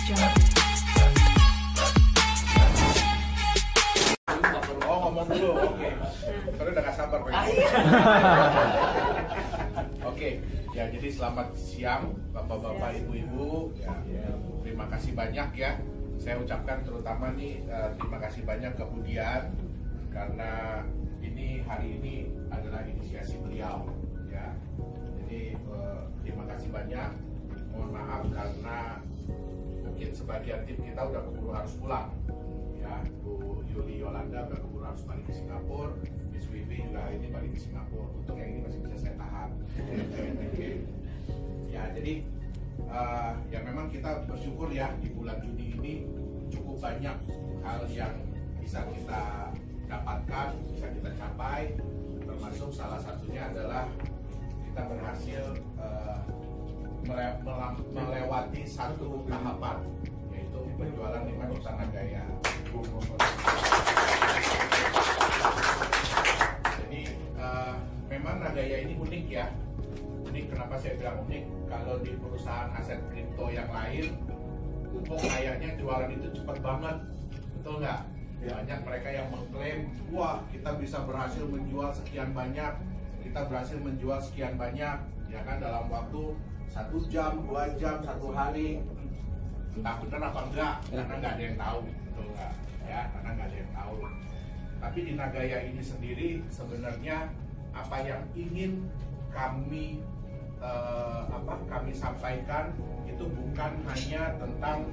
Oh, ngomong dulu, oke. Karena udah gak sabar pengen. Oke, ya jadi selamat siang Bapak-bapak, Ibu-ibu. Ya, terima kasih banyak ya. Saya ucapkan terutama nih terima kasih banyak ke Budian karena hari ini adalah inisiasi beliau ya. Jadi terima kasih banyak. Mohon maaf karena mungkin sebagian tim kita udah keburu harus pulang ya. Bu Yuli Yolanda udah keburu harus balik ke Singapura, Miss Wiwi juga hari ini balik ke Singapura. Untuk yang ini masih bisa saya tahan. Ya jadi ya memang kita bersyukur ya di bulan Juni ini cukup banyak hal yang bisa kita dapatkan, bisa kita capai, termasuk salah satunya adalah kita berhasil melewati satu tahapan, yaitu penjualan 5 juta Nagaya. Jadi memang Nagaya ini unik ya. Unik, kenapa saya bilang unik? Kalau di perusahaan aset kripto yang lain, kok kayaknya jualan itu cepat banget, betul nggak? Banyak mereka yang mengklaim, wah kita bisa berhasil menjual sekian banyak, kita berhasil menjual sekian banyak, ya kan dalam waktu 1 jam, 2 jam, 1 hari. Entah benar apa enggak, karena nggak ada yang tahu, betul nggak? Ya, karena nggak ada yang tahu. Tapi di Nagaya ini sendiri sebenarnya apa yang ingin kami kami sampaikan itu bukan hanya tentang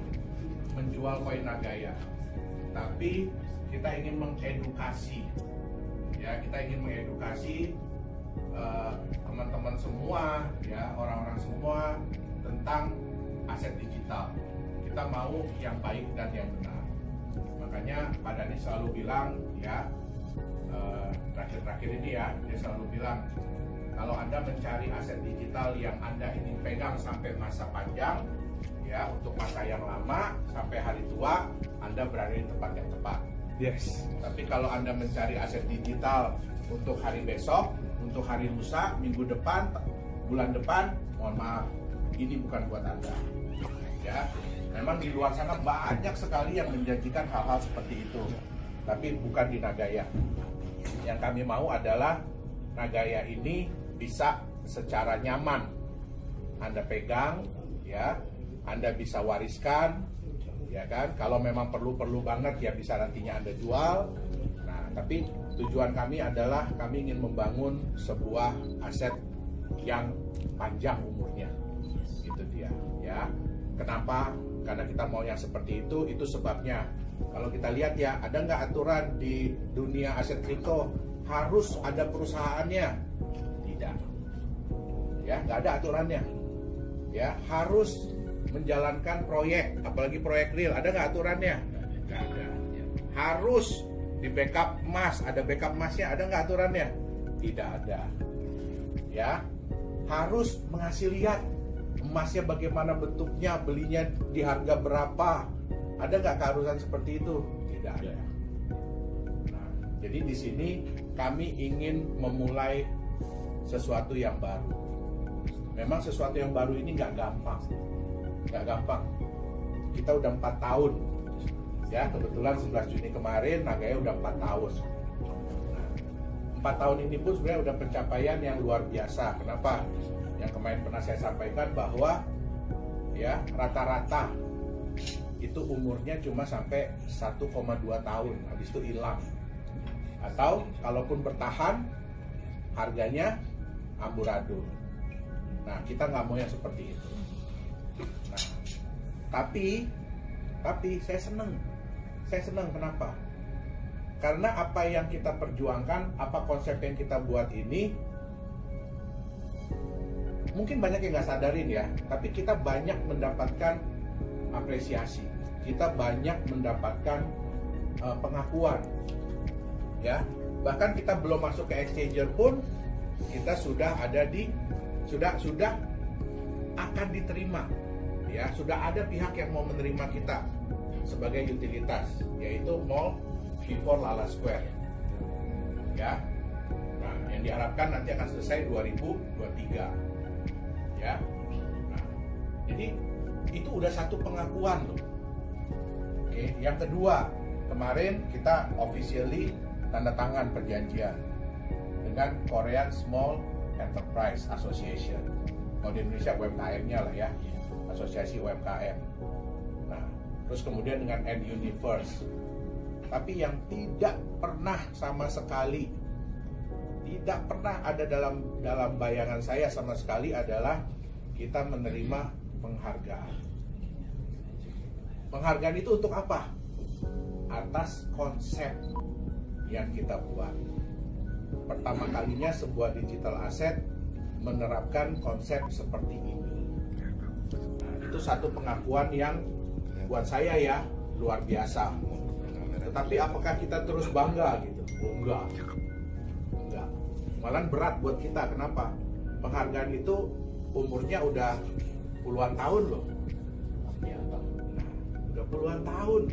menjual koin Nagaya, tapi kita ingin mengedukasi, ya kita ingin mengedukasi teman-teman semua, ya orang-orang semua tentang aset digital. Kita mau yang baik dan yang benar. Makanya Pak Dhani selalu bilang, ya terakhir-terakhir ini ya dia selalu bilang, kalau Anda mencari aset digital yang Anda ingin pegang sampai masa panjang, ya untuk masa yang lama sampai hari tua, Anda berada di tempat yang tepat. Yes. Tapi kalau Anda mencari aset digital untuk hari besok, untuk hari lusa, minggu depan, bulan depan, mohon maaf, ini bukan buat Anda. Ya, memang di luar sana banyak sekali yang menjanjikan hal-hal seperti itu, tapi bukan di Nagaya. Yang kami mau adalah Nagaya ini bisa secara nyaman Anda pegang, ya. Anda bisa wariskan, ya kan? Kalau memang perlu banget ya bisa nantinya Anda jual. Nah, tapi tujuan kami adalah kami ingin membangun sebuah aset yang panjang umurnya. Itu dia, ya. Kenapa? Karena kita mau yang seperti itu sebabnya. Kalau kita lihat ya, ada nggak aturan di dunia aset kripto harus ada perusahaannya? Tidak. Ya, nggak ada aturannya. Ya, harus menjalankan proyek, apalagi proyek real, ada nggak aturannya? Nggak ada. Harus di backup emas, ada backup emasnya, ada nggak aturannya? Tidak ada. Ya, harus mengasih lihat emasnya bagaimana bentuknya, belinya di harga berapa, ada nggak keharusan seperti itu? Tidak ada. Nah, jadi di sini kami ingin memulai sesuatu yang baru. Memang sesuatu yang baru ini nggak gampang. Nggak gampang. Kita udah 4 tahun, ya kebetulan 11 Juni kemarin Nagaya udah 4 tahun. Nah, 4 tahun ini pun sebenarnya udah pencapaian yang luar biasa. Kenapa? Yang kemarin pernah saya sampaikan bahwa ya rata-rata itu umurnya cuma sampai 1,2 tahun, habis itu hilang. Atau kalaupun bertahan harganya amburadul. Nah, kita nggak mau yang seperti itu. Nah, tapi saya senang. Kenapa? Karena apa yang kita perjuangkan, apa konsep yang kita buat ini, mungkin banyak yang nggak sadarin ya, tapi kita banyak mendapatkan apresiasi, kita banyak mendapatkan pengakuan, ya. Bahkan kita belum masuk ke exchanger pun, kita sudah ada sudah akan diterima. Ya, sudah ada pihak yang mau menerima kita sebagai utilitas, yaitu Mall V4 Lala Square. Ya. Nah, yang diharapkan nanti akan selesai 2023. Ya. Nah, jadi Itu udah satu pengakuan loh. Oke, yang kedua, kemarin kita officially tanda tangan perjanjian dengan Korean Small Enterprise Association. Kalau di Indonesia UMKM-nya lah ya, asosiasi UMKM. Nah, terus kemudian dengan N-Universe. Tapi yang tidak pernah sama sekali, tidak pernah ada dalam bayangan saya sama sekali adalah kita menerima penghargaan. Penghargaan itu untuk apa? Atas konsep yang kita buat. Pertama kalinya sebuah digital asset menerapkan konsep seperti ini. Nah, itu satu pengakuan yang buat saya ya luar biasa. Tetapi apakah kita terus bangga gitu? Oh, enggak. Malah berat buat kita. Kenapa? Penghargaan itu umurnya udah puluhan tahun loh. Udah puluhan tahun.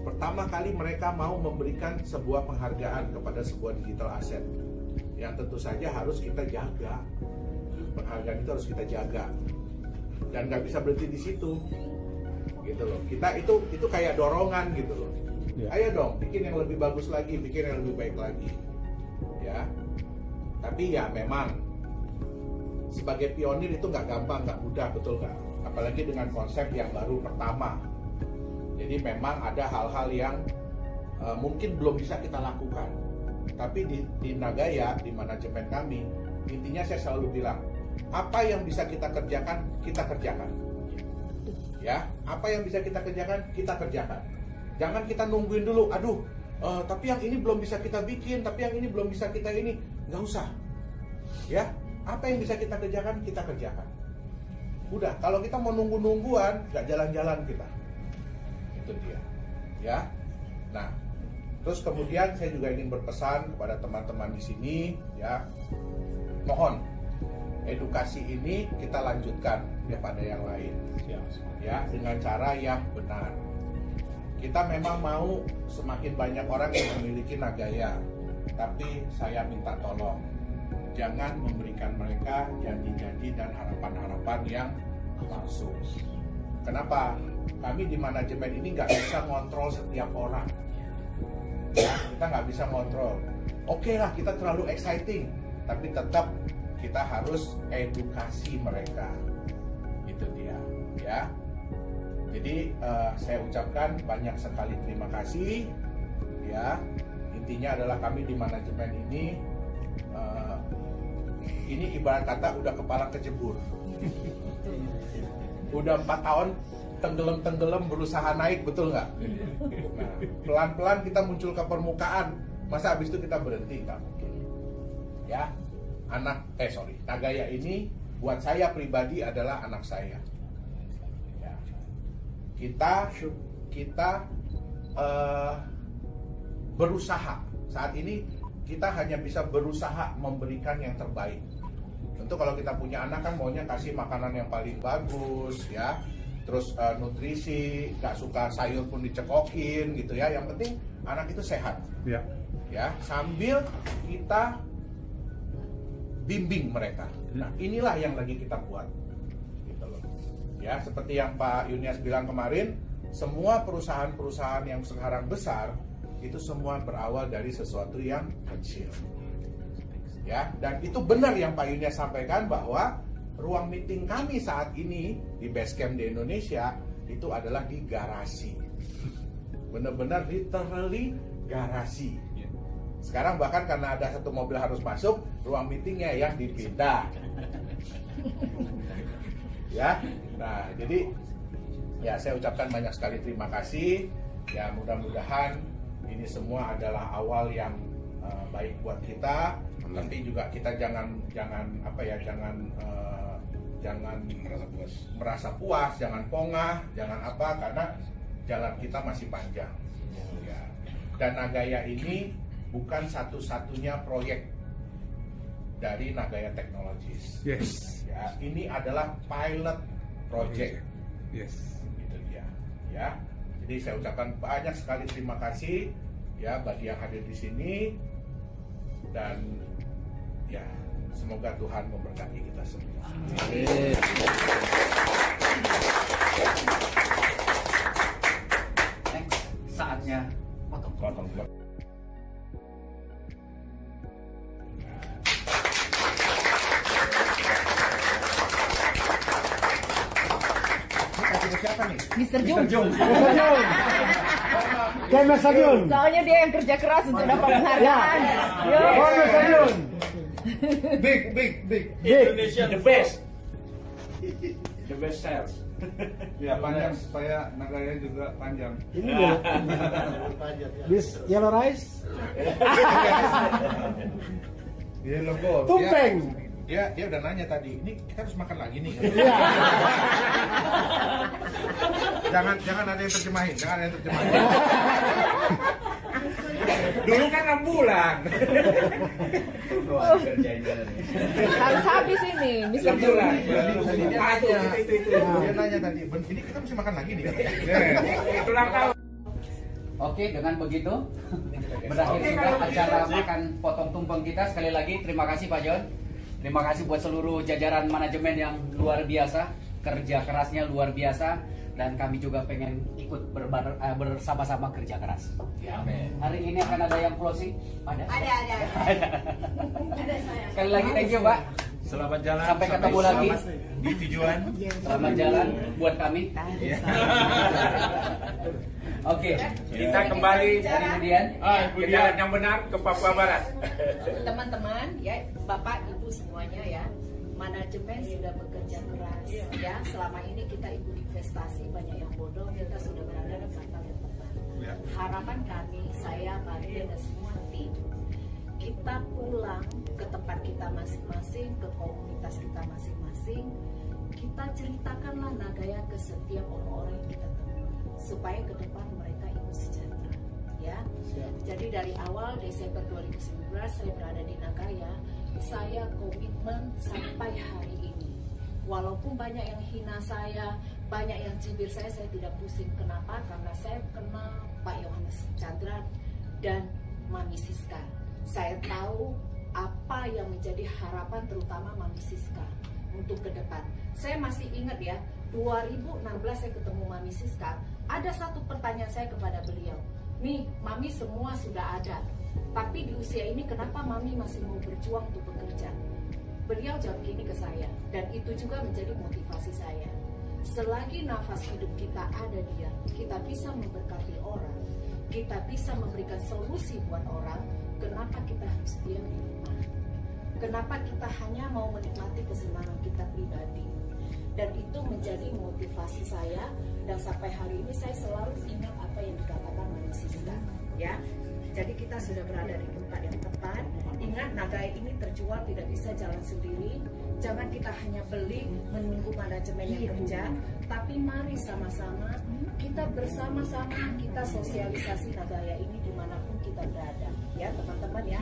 Pertama kali mereka mau memberikan sebuah penghargaan kepada sebuah digital asset yang tentu saja harus kita jaga. Penghargaan itu harus kita jaga dan nggak bisa berhenti di situ, gitu loh. Kita itu kayak dorongan gitu loh. Ya. Ayo dong, bikin yang lebih bagus lagi, bikin yang lebih baik lagi, ya. Tapi ya memang sebagai pionir itu nggak gampang, nggak mudah, betul nggak? Apalagi dengan konsep yang baru pertama. Jadi memang ada hal-hal yang mungkin belum bisa kita lakukan. Tapi di Nagaya, di manajemen kami, intinya saya selalu bilang, apa yang bisa kita kerjakan, kita kerjakan. Ya, apa yang bisa kita kerjakan, kita kerjakan. Jangan kita nungguin dulu, aduh, tapi yang ini belum bisa kita bikin, tapi yang ini belum bisa kita ini, nggak usah. Ya, apa yang bisa kita kerjakan, kita kerjakan. Udah, kalau kita mau nunggu-nungguan, nggak jalan-jalan kita. Itu dia, ya. Nah, terus kemudian saya juga ingin berpesan kepada teman-teman di sini, ya, mohon edukasi ini kita lanjutkan daripada yang lain, ya, dengan cara yang benar. Kita memang mau semakin banyak orang yang memiliki Nagaya, tapi saya minta tolong jangan memberikan mereka janji-janji dan harapan-harapan yang palsu. Kenapa? Kami di manajemen ini nggak bisa ngontrol setiap orang. Ya, kita nggak bisa ngontrol. Oke lah, kita terlalu exciting, tapi tetap kita harus edukasi mereka. Itu dia, ya. Jadi saya ucapkan banyak sekali terima kasih, ya. Intinya adalah kami di manajemen ini ibarat kata udah kepala kejebur. Udah 4 tahun tenggelam berusaha naik, betul nggak? Nah, pelan-pelan kita muncul ke permukaan. Masa habis itu kita berhenti? Nggak mungkin. Ya, Nagaya ini buat saya pribadi adalah anak saya. Ya. Kita berusaha. Saat ini kita hanya bisa berusaha memberikan yang terbaik. Tentu kalau kita punya anak kan maunya kasih makanan yang paling bagus, ya. Terus nutrisi, nggak suka sayur pun dicekokin gitu ya. Yang penting anak itu sehat, ya. Sambil kita bimbing mereka. Nah, inilah yang lagi kita buat, gitu loh. Ya, seperti yang Pak Yunias bilang kemarin, semua perusahaan-perusahaan yang sekarang besar itu semua berawal dari sesuatu yang kecil. Ya, dan itu benar yang Pak Yunias sampaikan bahwa ruang meeting kami saat ini di Basecamp di Indonesia itu adalah di garasi. Benar-benar literally garasi. Sekarang bahkan karena ada satu mobil harus masuk, ruang meetingnya yang dipindah. Ya, nah jadi ya saya ucapkan banyak sekali terima kasih. Ya mudah-mudahan ini semua adalah awal yang baik buat kita. Nanti juga kita jangan merasa puas, jangan pongah, jangan apa, karena jalan kita masih panjang. Ya. Dan Nagaya ini bukan satu-satunya proyek dari Nagaya Technologies. Yes. Ya, ini adalah pilot project. Yes. Itu dia. Ya. Jadi saya ucapkan banyak sekali terima kasih ya bagi yang hadir di sini, dan ya semoga Tuhan memberkati kita semua. Amin. panggil siapa nih? Mr. Jung. Mr. Jung. Soalnya dia yang kerja keras untuk dapat penghargaan. Mr. Jung. Big. Indonesia the best. The best sales. Ya panjang supaya Nagaya juga panjang. Ini ya. This yellow rice. Yellow gold. Tumpeng. Dia udah nanya tadi, ini kita harus makan lagi nih. Iya. jangan ada yang terjemahin, Dulu kan 6 bulan. Harus habis ini, Mr. Jung. Dia nanya tadi, ini kita mesti makan lagi nih katanya. Ulang tahun. Oke, dengan begitu berakhir sudah acara makan potong tumpeng kita. Sekali lagi terima kasih Pak John. Terima kasih buat seluruh jajaran manajemen yang luar biasa, kerja kerasnya luar biasa, dan kami juga pengen ikut bersama-sama kerja keras. Ya. Hari ini akan ada yang closing? Ada saya. Sekali lagi thank you Pak. Selamat jalan. Sampai ketemu lagi di tujuan. Selamat jalan buat kami. Oke, Kita kembali dari Budian. Budian yang benar ke Papua Barat. Teman-teman ya, Bapak Ibu semuanya ya, manajemen sudah bekerja keras ya. Selama ini kita ikut investasi, banyak yang bodoh, kita sudah berada di tempat yang tepat. Harapan kami, saya, Pak Ria, dan semua tim, kita pulang ke tempat kita masing-masing, ke komunitas kita masing-masing. Kita ceritakanlah Nagaya ke setiap orang-orang yang kita temui, supaya ke depan mereka ikut sejahtera ya. Jadi dari awal Desember 2019 saya berada di Nagaya, saya komitmen sampai hari ini. Walaupun banyak yang hina saya, banyak yang cibir saya tidak pusing. Kenapa? Karena saya kenal Pak Yohanes Chandra dan Mami Siska. Saya tahu apa yang menjadi harapan terutama Mami Siska untuk ke depan. Saya masih ingat ya, 2016 saya ketemu Mami Siska, ada satu pertanyaan saya kepada beliau, "Mi, Mami semua sudah ada, tapi di usia ini kenapa Mami masih mau berjuang untuk bekerja?" Beliau jawab gini ke saya, dan itu juga menjadi motivasi saya. Selagi nafas hidup kita ada dia, kita bisa memberkati orang, kita bisa memberikan solusi buat orang, kenapa kita harus diam di rumah? Kenapa kita hanya mau menikmati kesenangan kita pribadi? Dan itu menjadi motivasi saya, dan sampai hari ini saya selalu ingat apa yang dikatakan Mami Siska ya. Jadi kita sudah berada di tempat yang tepat. Ingat, Nagaya ini terjual tidak bisa jalan sendiri. Jangan kita hanya beli menunggu manajemen yang kerja, tapi mari sama-sama kita bersama-sama kita sosialisasi Nagaya ini dimanapun kita berada ya teman-teman ya.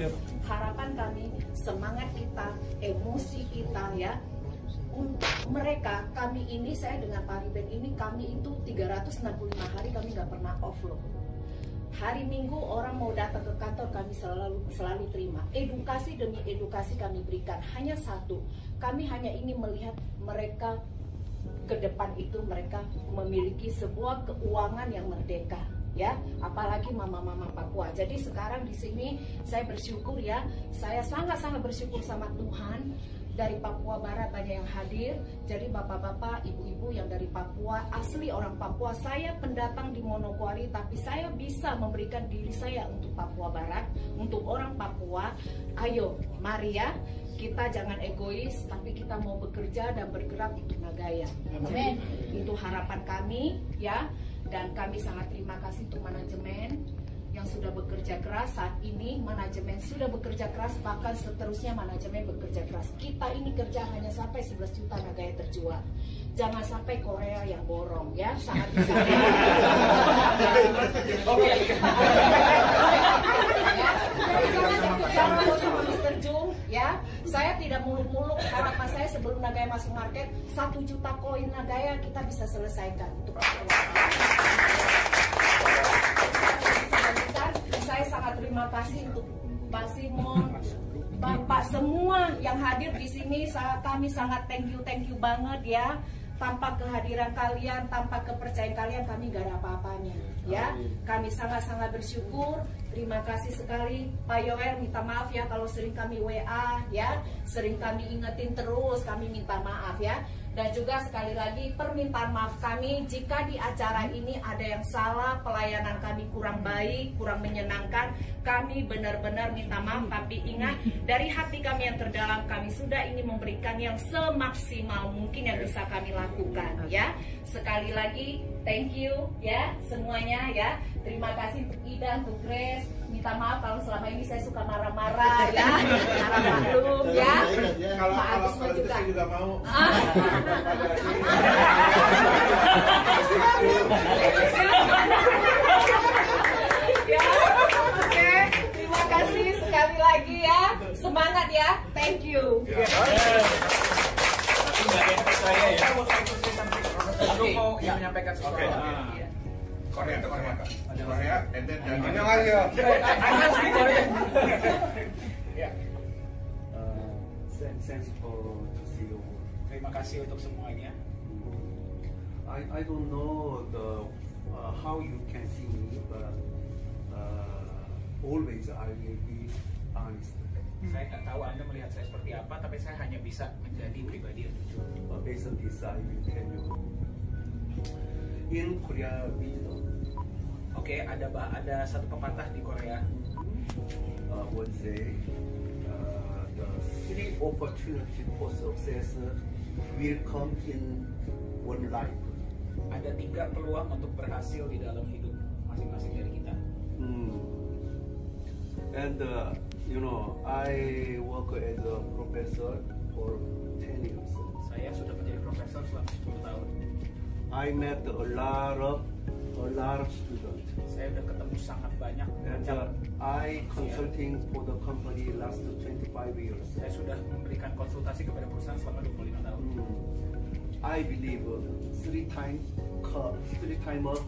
Harapan kami, semangat kita, emosi kita ya, untuk mereka, kami ini, saya dengan Pak Riben ini, kami itu 365 hari kami nggak pernah off loh. Hari Minggu orang mau datang ke kantor, kami selalu terima. Edukasi demi edukasi kami berikan. Hanya satu, kami hanya ingin melihat mereka ke depan itu mereka memiliki sebuah keuangan yang merdeka. Ya, apalagi mama-mama Papua. Jadi sekarang di sini saya bersyukur ya, saya sangat-sangat bersyukur sama Tuhan. Dari Papua Barat banyak yang hadir. Jadi bapak-bapak, ibu-ibu yang dari Papua, asli orang Papua, saya pendatang di Manokwari, tapi saya bisa memberikan diri saya untuk Papua Barat, untuk orang Papua. Ayo, mari ya, kita jangan egois, tapi kita mau bekerja dan bergerak untuk Nagaya. Amin. Itu harapan kami ya, dan kami sangat terima kasih untuk manajemen yang sudah bekerja keras. Saat ini manajemen sudah bekerja keras, bahkan seterusnya manajemen bekerja keras. Kita ini kerja hanya sampai 11 juta Nagaya terjual. Jangan sampai Korea yang borong ya, sangat bisa. Oke. Jangan sama Mr. Jung ya. Saya tidak muluk-muluk, harapan saya sebelum Nagaya masuk market 1 juta koin Nagaya kita bisa selesaikan untuk saya sangat terima kasih untuk Pak Simon, Bapak semua yang hadir di sini. Kami sangat thank you banget ya. Tanpa kehadiran kalian, tanpa kepercayaan kalian, kami gak ada apa-apanya ya. Kami sangat-sangat bersyukur. Terima kasih sekali Pak Yoel, minta maaf ya kalau sering kami WA ya, sering kami ingetin terus, kami minta maaf ya. Dan juga sekali lagi permintaan maaf kami jika di acara ini ada yang salah, pelayanan kami kurang baik, kurang menyenangkan. Kami benar-benar minta maaf, tapi ingat dari hati kami yang terdalam kami sudah ingin memberikan yang semaksimal mungkin yang bisa kami lakukan ya. Sekali lagi thank you ya semuanya ya. Terima kasih untuk Ida, untuk Grace. Minta maaf kalau selama ini saya suka marah-marah ya. Marah-maklum ya. Kalau Agus itu saya juga mau. Ya, oke. Terima kasih sekali lagi ya. Semangat ya. Thank you. Saya ya. Oke. Mau menyampaikan sesuatu. Oke. Korea, and then Ya. Thanks for to see you. Terima kasih untuk semuanya. I don't know how you can see me, but always I will be honest. Saya nggak tahu Anda melihat saya seperti apa, tapi saya hanya bisa menjadi pribadi yang jujur. Based on this, I will tell you. In Korea wisdom, Oke, ada satu pepatah di Korea. one say the three opportunity for success will come in one life. Ada 3 peluang untuk berhasil di dalam hidup masing-masing dari kita. And you know, I work as a professor for 10 years. Saya sudah menjadi profesor selama 10 tahun. I met a lot of students. Saya sudah ketemu sangat banyak And macam. I consulting for the company last 25 years. Saya sudah memberikan konsultasi kepada perusahaan selama 25 tahun. I believe three time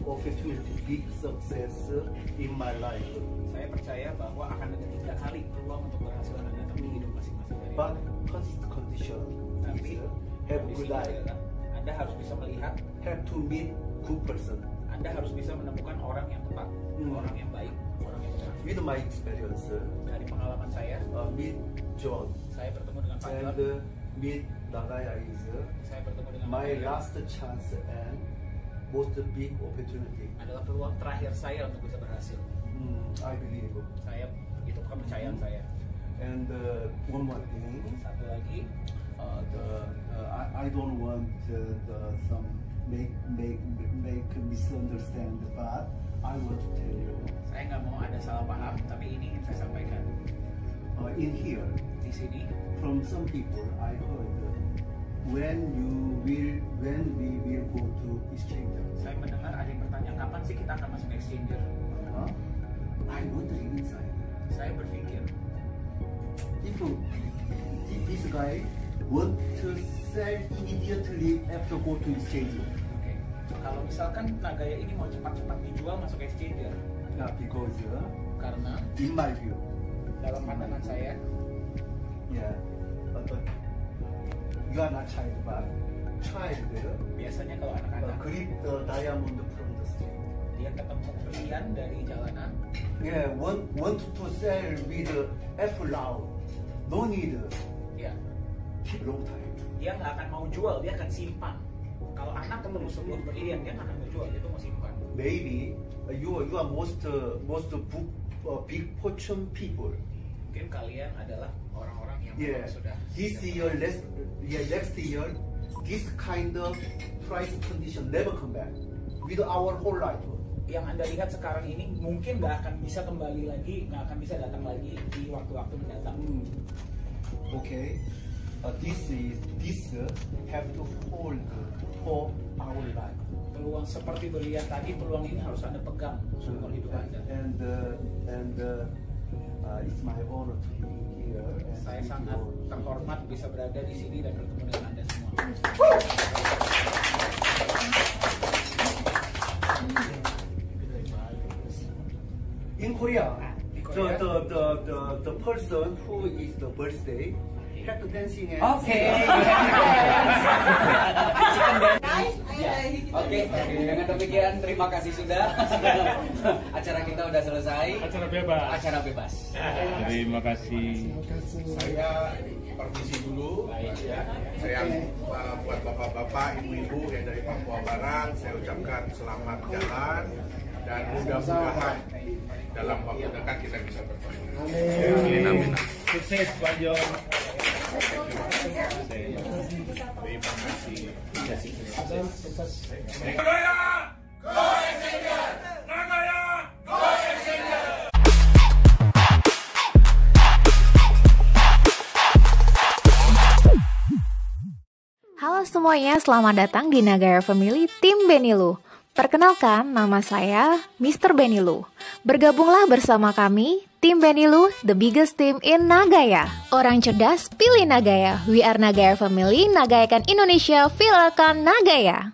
opportunity, big success in my life. Saya percaya bahwa akan ada 3 kali peluang untuk berhasil Anda datang di hidup masing-masing dari But Anda. first condition Tapi is have good kondisinya eye, adalah Anda harus bisa melihat, have to meet good person. Anda harus bisa menemukan orang yang tepat, orang yang baik, orang yang benar. With my experience, Dari pengalaman saya meet John bertemu dengan Pak and John, meet Nagaya is saya bertemu dengan my Pak John. last chance and most big opportunity. Adalah peluang terakhir saya untuk bisa berhasil. I believe. Itu kepercayaan saya. And one more thing, Satu lagi, I don't want some make misunderstand, but I want to tell you. saya nggak mau ada salah paham, tapi ini ingin saya sampaikan. In here, Di sini, from some people, I heard when we will go to exchange. saya mendengar ada yang bertanya, kapan sih kita akan masuk exchanger? I wondering inside Saya berpikir, if this guy want to sell immediately after go to exchange. oke, kalau misalkan Nagaya ini mau cepat-cepat dijual masuk exchanger, Because karena in my view, dalam pandangan saya, yeah, but you are not child, but child biasanya kalau anak-anak grip the diamond from the street. dia ketemu berlian dari jalanan, Yeah, want to sell with apple now. No need ya keep long time. dia nggak akan mau jual, dia akan simpan. Kalau anak ketemu sebuah berlian, dia nggak akan mau jual, dia tuh mau simpan. Maybe you are most big fortune people. Mungkin kalian adalah orang-orang yang Yeah, memang sudah this year, next year, this kind of price condition never come back with our whole life. yang Anda lihat sekarang ini mungkin nggak akan bisa kembali lagi, nggak akan bisa datang lagi di waktu-waktu mendatang. Okay, this have to hold for our life. Peluang seperti berlian tadi, peluang ini harus Anda pegang seumur hidup Anda. And it's my honor to be here. And Saya thank sangat you. terhormat bisa berada di sini dan bertemu dengan Anda semua. In Korea, Di Korea. the person who is the birthday have to dancing and Oke. Guys, I Ya. Oke, dengan demikian terima kasih sudah. Acara kita udah selesai. Acara bebas. Acara bebas. Terima kasih. Saya permisi dulu. Ya. Saya buat bapak-bapak, ibu-ibu yang dari Papua Barat, saya ucapkan selamat jalan dan mudah-mudahan dalam waktu dekat kita bisa bertemu. Amin. Amin. Sukses Pak Jon. Terima kasih. Halo semuanya, selamat datang di Nagaya Family Tim Benilu. Perkenalkan, nama saya Mr. Benilu. Bergabunglah bersama kami, Tim Benilu, the biggest team in Nagaya. Orang cerdas, pilih Nagaya. We are Nagaya Family, nagayakan Indonesia, viralkan Nagaya.